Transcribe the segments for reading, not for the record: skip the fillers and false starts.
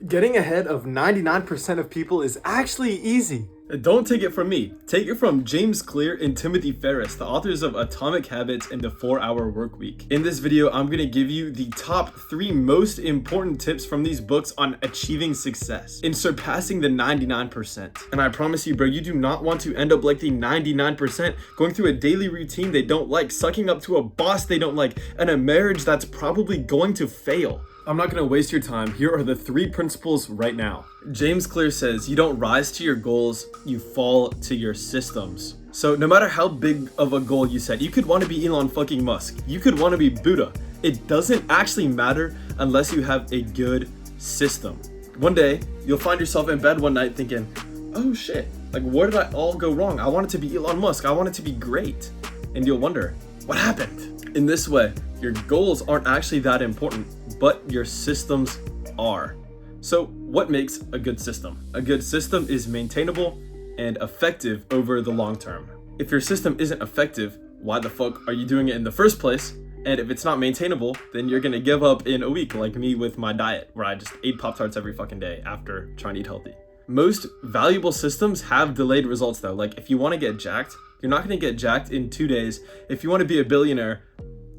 Getting ahead of 99% of people is actually easy. Don't take it from me. Take it from James Clear and Timothy Ferriss, the authors of Atomic Habits and the 4-Hour Workweek. In this video, I'm going to give you the top 3 most important tips from these books on achieving success in surpassing the 99%. And I promise you, bro, you do not want to end up like the 99%, going through a daily routine they don't like, sucking up to a boss they don't like, and a marriage that's probably going to fail. I'm not going to waste your time. Here are the 3 principles right now. James Clear says, you don't rise to your goals, you fall to your systems. So no matter how big of a goal you set, you could want to be Elon fucking Musk. You could want to be Buddha. It doesn't actually matter unless you have a good system. One day, you'll find yourself in bed one night thinking, oh shit, like where did I all go wrong? I wanted to be Elon Musk. I wanted to be great. And you'll wonder, what happened? In this way, your goals aren't actually that important, but your systems are. So what makes a good system? A good system is maintainable and effective over the long term. If your system isn't effective, why the fuck are you doing it in the first place? And if it's not maintainable, then you're gonna give up in a week, like me with my diet, where I just ate Pop-Tarts every fucking day after trying to eat healthy. Most valuable systems have delayed results though. Like if you wanna get jacked, you're not gonna get jacked in 2 days. If you wanna be a billionaire,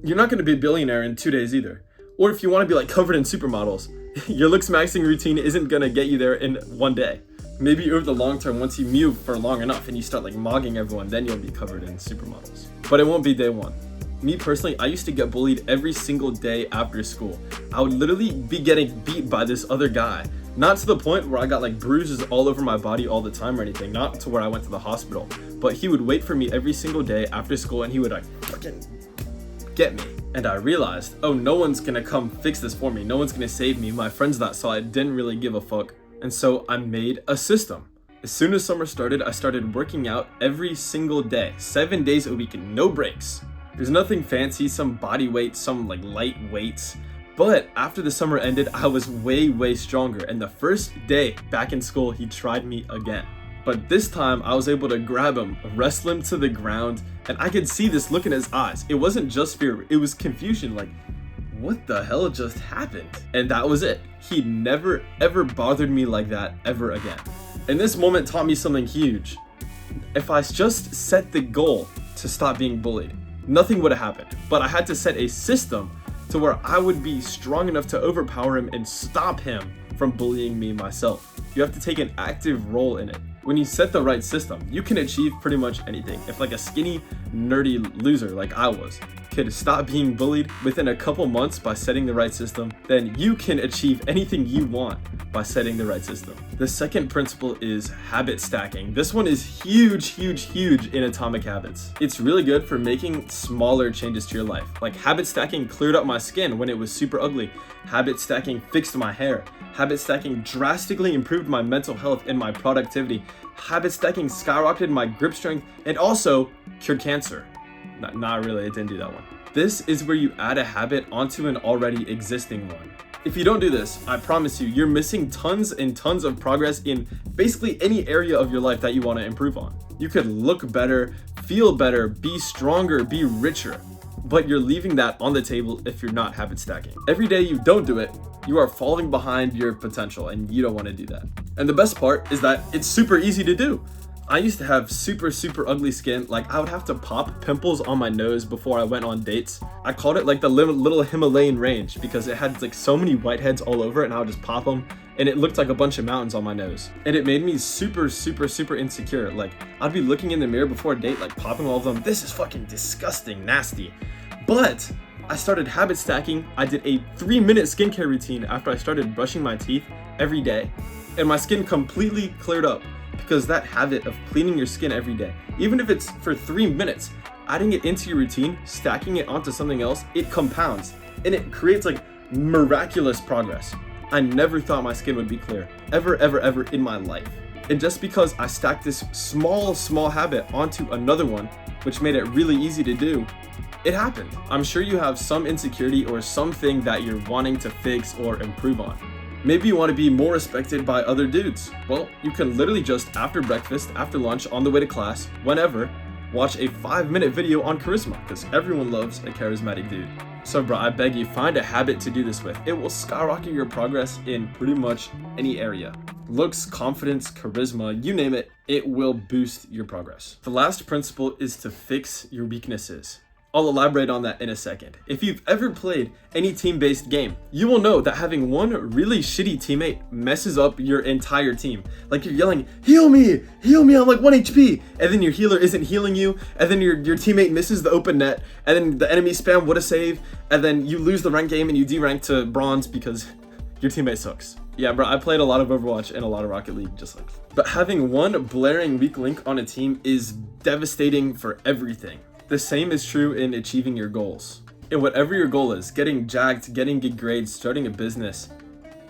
you're not gonna be a billionaire in 2 days either. Or if you wanna be like covered in supermodels, your looks maxing routine isn't gonna get you there in 1 day. Maybe over the long term, once you move for long enough and you start like mogging everyone, then you'll be covered in supermodels. But it won't be day one. Me personally, I used to get bullied every single day after school. I would literally be getting beat by this other guy. Not to the point where I got like bruises all over my body all the time or anything, not to where I went to the hospital. But he would wait for me every single day after school and he would like fucking get me. And I realized, oh, no one's gonna come fix this for me. No one's gonna save me. My friends that saw it didn't really give a fuck. And so I made a system. As soon as summer started, I started working out every single day, 7 days a week, and no breaks. There's nothing fancy, some body weight, some like light weights. But after the summer ended, I was way stronger. And the first day back in school, he tried me again. But this time I was able to grab him, wrestle him to the ground, and I could see this look in his eyes. It wasn't just fear, it was confusion, like, what the hell just happened? And that was it. He never ever bothered me like that ever again. And this moment taught me something huge. If I just set the goal to stop being bullied, nothing would have happened. But I had to set a system to where I would be strong enough to overpower him and stop him from bullying me myself. You have to take an active role in it. When you set the right system, you can achieve pretty much anything. If like a skinny, nerdy loser like I was could stop being bullied within a couple months by setting the right system, then you can achieve anything you want by setting the right system. The second principle is habit stacking. This one is huge in Atomic Habits. It's really good for making smaller changes to your life. Like habit stacking cleared up my skin when it was super ugly. Habit stacking fixed my hair. Habit stacking drastically improved my mental health and my productivity. Habit stacking skyrocketed my grip strength and also cured cancer. Not really, it didn't do that one. This is where you add a habit onto an already existing one. If you don't do this, I promise you, you're missing tons and tons of progress in basically any area of your life that you want to improve on. You could look better, feel better, be stronger, be richer, but you're leaving that on the table if you're not habit stacking. Every day you don't do it, you are falling behind your potential and you don't want to do that. And the best part is that it's super easy to do. I used to have super ugly skin. Like I would have to pop pimples on my nose before I went on dates. I called it like the little Himalayan range because it had like so many whiteheads all over it and I would just pop them and it looked like a bunch of mountains on my nose. And it made me super insecure. Like I'd be looking in the mirror before a date, like popping all of them. This is fucking disgusting, nasty. But I started habit stacking. I did a 3-minute skincare routine after I started brushing my teeth every day. And my skin completely cleared up. Because that habit of cleaning your skin every day, even if it's for 3 minutes, adding it into your routine, stacking it onto something else, it compounds and it creates like miraculous progress. I never thought my skin would be clear, ever in my life. And just because I stacked this small habit onto another one, which made it really easy to do, it happened. I'm sure you have some insecurity or something that you're wanting to fix or improve on. Maybe you want to be more respected by other dudes. Well, you can literally just after breakfast, after lunch, on the way to class, whenever, watch a 5-minute video on charisma because everyone loves a charismatic dude. So bro, I beg you, find a habit to do this with. It will skyrocket your progress in pretty much any area. Looks, confidence, charisma, you name it, it will boost your progress. The last principle is to fix your weaknesses. I'll elaborate on that in a second. If you've ever played any team-based game, you will know that having one really shitty teammate messes up your entire team. Like you're yelling, heal me, I'm like 1 HP, and then your healer isn't healing you, and then your teammate misses the open net, and then the enemy spam what a save, and then you lose the rank game and you derank to bronze because your teammate sucks. Yeah, bro, I played a lot of Overwatch and a lot of Rocket League just like. But having one blaring weak link on a team is devastating for everything. The same is true in achieving your goals. And whatever your goal is, getting jacked, getting good grades, starting a business,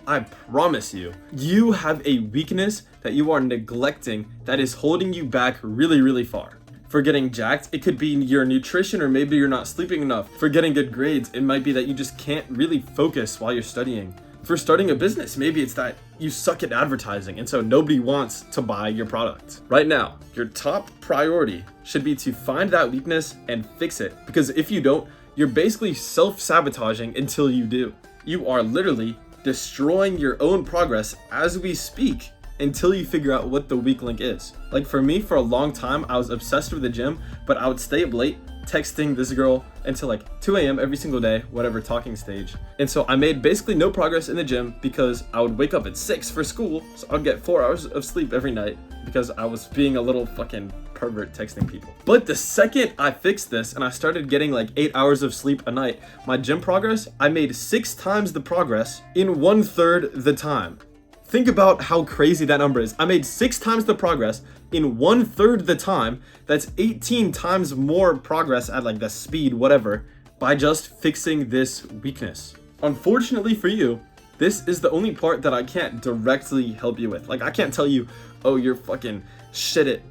I promise you, you have a weakness that you are neglecting that is holding you back really, really far. For getting jacked, it could be your nutrition, or maybe you're not sleeping enough. For getting good grades, it might be that you just can't really focus while you're studying. For starting a business, maybe it's that you suck at advertising and so nobody wants to buy your product. Right now, your top priority should be to find that weakness and fix it, because if you don't, you're basically self-sabotaging until you do. You are literally destroying your own progress as we speak until you figure out what the weak link is. Like for me, for a long time, I was obsessed with the gym, but I would stay up late texting this girl until like 2 a.m. every single day, whatever talking stage. And so I made basically no progress in the gym because I would wake up at 6 for school, so I'd get 4 hours of sleep every night because I was being a little fucking pervert texting people. But the second I fixed this and I started getting like 8 hours of sleep a night, my gym progress, I made 6 times the progress in 1/3 the time. Think about how crazy that number is. I made 6 times the progress in 1/3 the time. That's 18 times more progress at like the speed, whatever, by just fixing this weakness. Unfortunately for you, this is the only part that I can't directly help you with. Like I can't tell you, oh, you're fucking shit at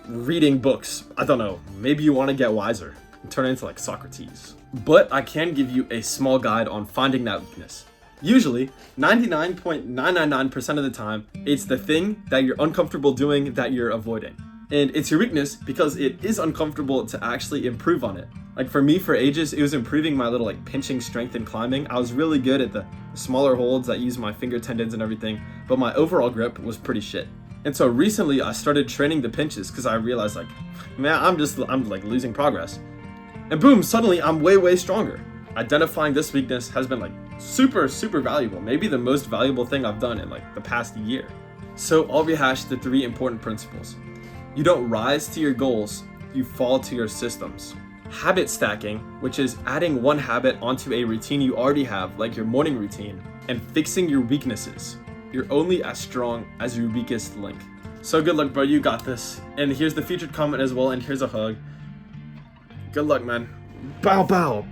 reading books. I don't know, maybe you want to get wiser and turn into like Socrates. But I can give you a small guide on finding that weakness. Usually, 99.999% of the time, it's the thing that you're uncomfortable doing that you're avoiding. And it's your weakness because it is uncomfortable to actually improve on it. Like for me, for ages, it was improving my little like pinching strength and climbing. I was really good at the smaller holds that use my finger tendons and everything, but my overall grip was pretty shit. And so recently I started training the pinches because I realized like, man, I'm like losing progress. And boom, suddenly I'm way stronger. Identifying this weakness has been like super valuable, maybe the most valuable thing I've done in like the past year. So I'll rehash the 3 important principles. You don't rise to your goals, you fall to your systems. Habit stacking, which is adding one habit onto a routine you already have, like your morning routine, and fixing your weaknesses. You're only as strong as your weakest link. So good luck, bro, you got this. And here's the featured comment as well, and here's a hug. Good luck, man. Bow.